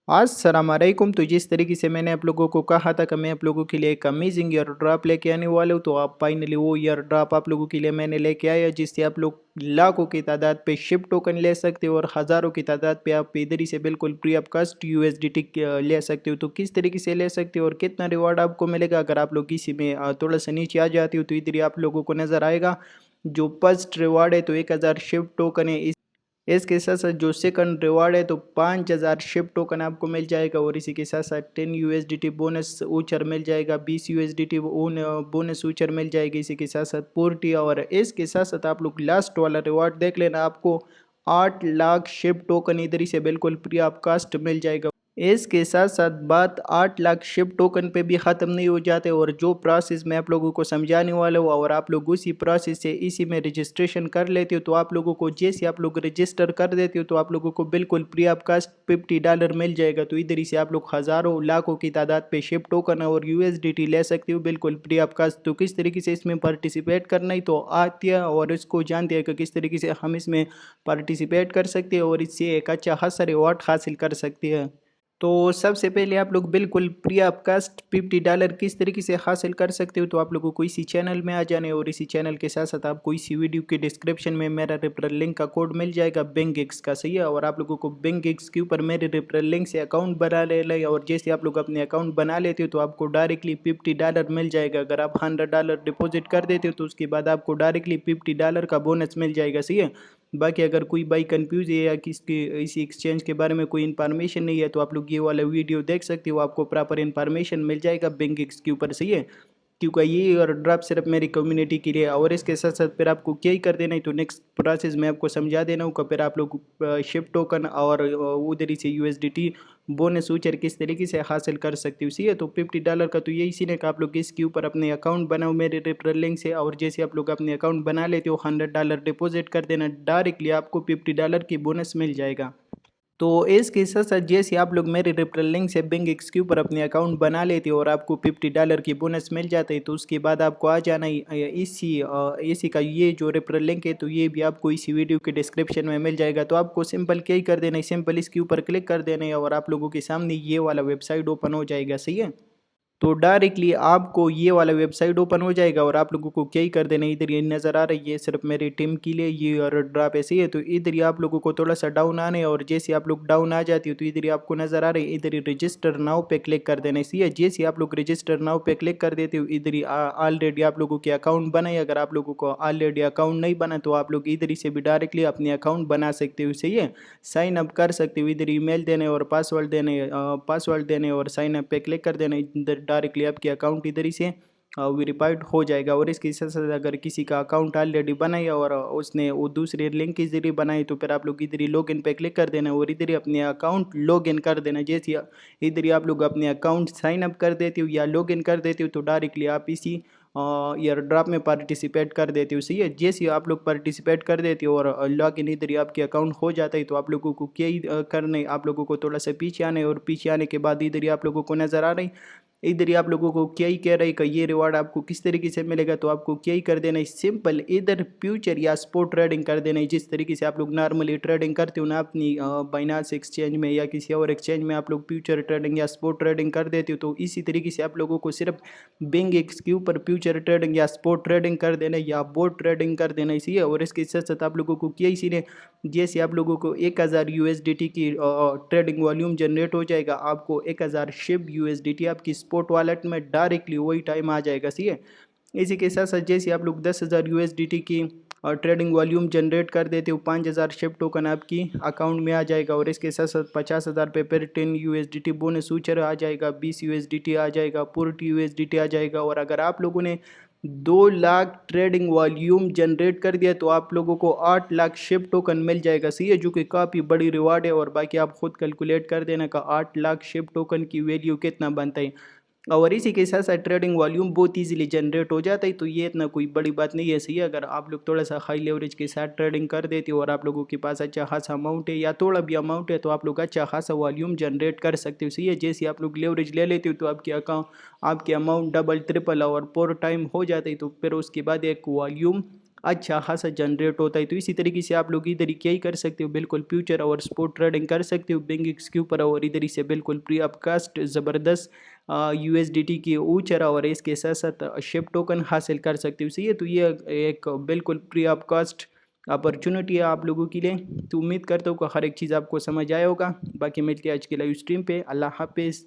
अस्सलाम वालेकुम। तो जिस तरीके से मैंने आप लोगों को कहा था कि मैं आप लोगों के लिए एक अमेजिंग ईयर ड्रॉप लेके आने वाला हूँ, तो आप फाइनली वो ईयर ड्रॉप आप लोगों के लिए मैंने लेके आया, जिससे आप लोग लाखों की तादाद पे शिप टोकन ले सकते हो और हज़ारों की तादाद पे आप इधर ही से बिल्कुल फ्री ऑफ कॉस्ट यूएसडीटी ले सकते हो। तो किस तरीके से ले सकते हो और कितना रिवॉर्ड आपको मिलेगा, अगर आप लोग इसी में थोड़ा सा नीचे आ जाते हो तो इधर ही आप लोगों को नज़र आएगा। जो फर्स्ट रिवॉर्ड है तो 1000 शिप टोकन है। इसके साथ साथ जो सेकंड रिवार्ड है तो 5000 शिप टोकन आपको मिल जाएगा और इसी के साथ साथ 10 यूएसडीटी बोनस ऊचर मिल जाएगा, 20 यूएसडीटी बोनस ऊचर मिल जाएगी इसी के साथ साथ पूर्ति। और इसके साथ साथ आप लोग लास्ट वाला रिवार्ड देख लेना, आपको 8 लाख शिप टोकन इधर ही से बिल्कुल फ्री ऑफ कास्ट मिल जाएगा। इसके साथ साथ बात 8 लाख शिप टोकन पे भी ख़त्म नहीं हो जाते, और जो प्रोसेस मैं आप लोगों को समझाने वाला हूँ और आप लोग उसी प्रोसेस से इसी में रजिस्ट्रेशन कर लेते हो, तो आप लोगों को जैसे आप लोग रजिस्टर कर देते हो तो आप लोगों को बिल्कुल फ्री ऑफ कास्ट $50 मिल जाएगा। तो इधर ही से आप लोग हज़ारों लाखों की तादाद पे शिप टोकन और यूएसडीटी ले सकते हो बिल्कुल फ्री ऑफ कास्ट। तो किस तरीके से इसमें पार्टिसिपेट करना है तो आती है और इसको जानते हैं कि किस तरीके से हम इसमें पार्टिसिपेट कर सकते हैं और इससे एक अच्छा खासा रिवॉर्ड हासिल कर सकते हैं। तो सबसे पहले आप लोग बिल्कुल फ्री ऑफ कास्ट $50 किस तरीके से हासिल कर सकते हो, तो आप लोगों को इसी चैनल में आ जाने और इसी चैनल के साथ साथ आपको इसी वीडियो के डिस्क्रिप्शन में मेरा रेफरल लिंक का कोड मिल जाएगा BingX का, सही है। और आप लोगों को BingX के ऊपर मेरे रेफरल लिंक से अकाउंट बना ले और जैसे आप लोग अपने अकाउंट बना लेते हो तो आपको डायरेक्टली $50 मिल जाएगा। अगर आप $100 डिपॉजिट कर देते हो तो उसके बाद आपको डायरेक्टली $50 का बोनस मिल जाएगा, सही है। बाकी अगर कोई भाई कंफ्यूज है या किसके इसी एक्सचेंज के बारे में कोई इन्फॉर्मेशन नहीं है तो आप लोग ये वाला वीडियो देख सकते हो, आपको प्रॉपर इन्फॉर्मेशन मिल जाएगा BingX के ऊपर, सही है। क्योंकि ये और ड्रॉप सिर्फ मेरी कम्युनिटी के लिए और इसके साथ साथ फिर आपको क्या ही कर देना है, तो नेक्स्ट प्रोसेस मैं आपको समझा देना हूँ कि फिर आप लोग शिप टोकन और उधर ही से यूएसडीटी बोनस ऊचर किस तरीके से हासिल कर सकते हो, सही है। तो $50 का तो यही सीन है कि आप लोग इसके ऊपर अपने अकाउंट बनाओ मेरे रेफरल लिंक से, और जैसे आप लोग अपने अकाउंट बना लेते हो $100 डिपॉजिट कर देना, डायरेक्टली आपको $50 की बोनस मिल जाएगा। तो इसके साथ साथ जैसे आप लोग मेरे रेफरल लिंक से BingX के ऊपर अपने अकाउंट बना लेते हो और आपको $50 की बोनस मिल जाता है, तो उसके बाद आपको आ जाना इसी का ये जो रेफरल लिंक है तो ये भी आपको इसी वीडियो के डिस्क्रिप्शन में मिल जाएगा। तो आपको सिंपल क्या ही कर देना है, सिंपल इसके ऊपर क्लिक कर देना है और आप लोगों के सामने ये वाला वेबसाइट ओपन हो जाएगा, सही है। तो डायरेक्टली आपको ये वाला वेबसाइट ओपन हो जाएगा और आप लोगों को क्या ही कर देना है, इधर ये नज़र आ रही है सिर्फ मेरी टीम के लिए ये और ड्रॉप ऐसे ही है। तो इधर ही आप लोगों को थोड़ा सा डाउन आने और जैसे आप लोग डाउन आ जाती हो तो इधर ही आपको नज़र आ रही है, इधर ही रजिस्टर नाउ पे क्लिक कर देना है, सही है। जैसे आप लोग रजिस्टर नाउ पे क्लिक कर देते हो इधर ही ऑलरेडी आप लोगों के अकाउंट बनाए, अगर आप लोगों को ऑलरेडी अकाउंट नहीं बना तो आप लोग इधर ही से भी डायरेक्टली अपने अकाउंट बना सकते हो, सही है। साइन अप कर सकते हो, इधर ईमेल देने और पासवर्ड देने और साइन अप पे क्लिक कर देना, इधर डायरेक्टली आपके अकाउंट इधर ही से वेरीफाइड हो जाएगा। और इसके साथ साथ अगर किसी का अकाउंट ऑलरेडी बनाया और उसने वो दूसरे लिंक के जरिए बनाई तो फिर आप लोग इधर ही लॉगिन पे क्लिक कर देना और इधर ही अपने अकाउंट लॉगिन कर देना। जैसे इधर ही आप लोग अपने अकाउंट साइन अप कर देते हो या लॉगिन कर देते हो तो डायरेक्टली आप इसी ईयर ड्रॉप में पार्टिसिपेट कर देते हो, सही है। जैसे आप लोग पार्टिसिपेट कर देते हो और लॉग इन इधर ही आपके अकाउंट हो जाता है, तो आप लोगों को क्या ही करना है, आप लोगों को थोड़ा सा पीछे आना है और पीछे आने के बाद इधर ही आप लोगों को नज़र आ रही है, इधर ही आप लोगों को क्या ही कह रहा है कि ये रिवार्ड आपको किस तरीके से मिलेगा, तो आपको क्या ही कर देना है, सिंपल इधर फ्यूचर या स्पॉट ट्रेडिंग कर देना है। जिस तरीके से आप लोग नॉर्मली ट्रेडिंग करते हो ना अपनी बाइनांस एक्सचेंज में या किसी और एक्सचेंज में आप लोग फ्यूचर ट्रेडिंग या स्पॉट ट्रेडिंग कर देते हो, तो इसी तरीके से आप लोगों को सिर्फ BingX के ऊपर फ्यूचर ट्रेडिंग या स्पॉट ट्रेडिंग कर देना है या बोट ट्रेडिंग कर देना है, सही है। और इसके साथ साथ आप लोगों को क्या ही सीने, जैसे आप लोगों को 1000 यूएसडीटी की ट्रेडिंग वॉल्यूम जनरेट हो जाएगा, आपको 1000 शिप यूएसडीटी आपकी स्पॉट वॉलेट में डायरेक्टली वही टाइम आ जाएगा, सही है। इसी के साथ साथ जैसे आप लोग 10,000 यूएसडीटी की और ट्रेडिंग वॉल्यूम जनरेट कर देते हो, 5000 शिप टोकन आपकी अकाउंट में आ जाएगा और इसके साथ साथ 50,000 पे फिर 10 यूएसडीटी बोनस फ्यूचर आ जाएगा, 20 यूएसडीटी आ जाएगा, पूर्ट यूएसडीटी आ जाएगा। और अगर आप लोगों ने 2 लाख ट्रेडिंग वॉल्यूम जनरेट कर दिया तो आप लोगों को 8 लाख शिप टोकन मिल जाएगा, सही है, जो कि काफ़ी बड़ी रिवार्ड है। और बाकी आप खुद कैलकुलेट कर देना का 8 लाख शिप टोकन की वैल्यू कितना बनता है। और इसी के साथ साथ ट्रेडिंग वॉल्यूम बहुत इजीली जनरेट हो जाता है, तो ये इतना कोई बड़ी बात नहीं है, सही है। अगर आप लोग थोड़ा सा हाई लेवरेज के साथ ट्रेडिंग कर देते हो और आप लोगों के पास अच्छा खासा अमाउंट है या थोड़ा भी अमाउंट है तो आप लोग अच्छा खासा वॉल्यूम जनरेट कर सकते हो, सही है। जैसे आप लोग लेवरेज ले लेते हो तो आपके अमाउंट डबल ट्रिपल और 4 टाइम हो जाता है, तो फिर उसके बाद एक वॉल्यूम अच्छा खासा जनरेट होता है। तो इसी तरीके से आप लोग इधर ही क्या ही कर सकते हो, बिल्कुल फ्यूचर और स्पॉट ट्रेडिंग कर सकते हो बिंगिक्स के ऊपर, और इधर ही से बिल्कुल प्री अपकास्ट ज़बरदस्त यूएसडीटी की ऊंचरा और इसके साथ साथ शिप टोकन हासिल कर सकते हो। सही है, तो ये एक बिल्कुल प्री अपकास्ट अपॉर्चुनिटी है आप लोगों के लिए। तो उम्मीद करता हूँ कि हर एक चीज़ आपको समझ आया होगा। बाकी मिलते हैं आज की लाइव स्ट्रीम पे। अल्लाह हाफिज़।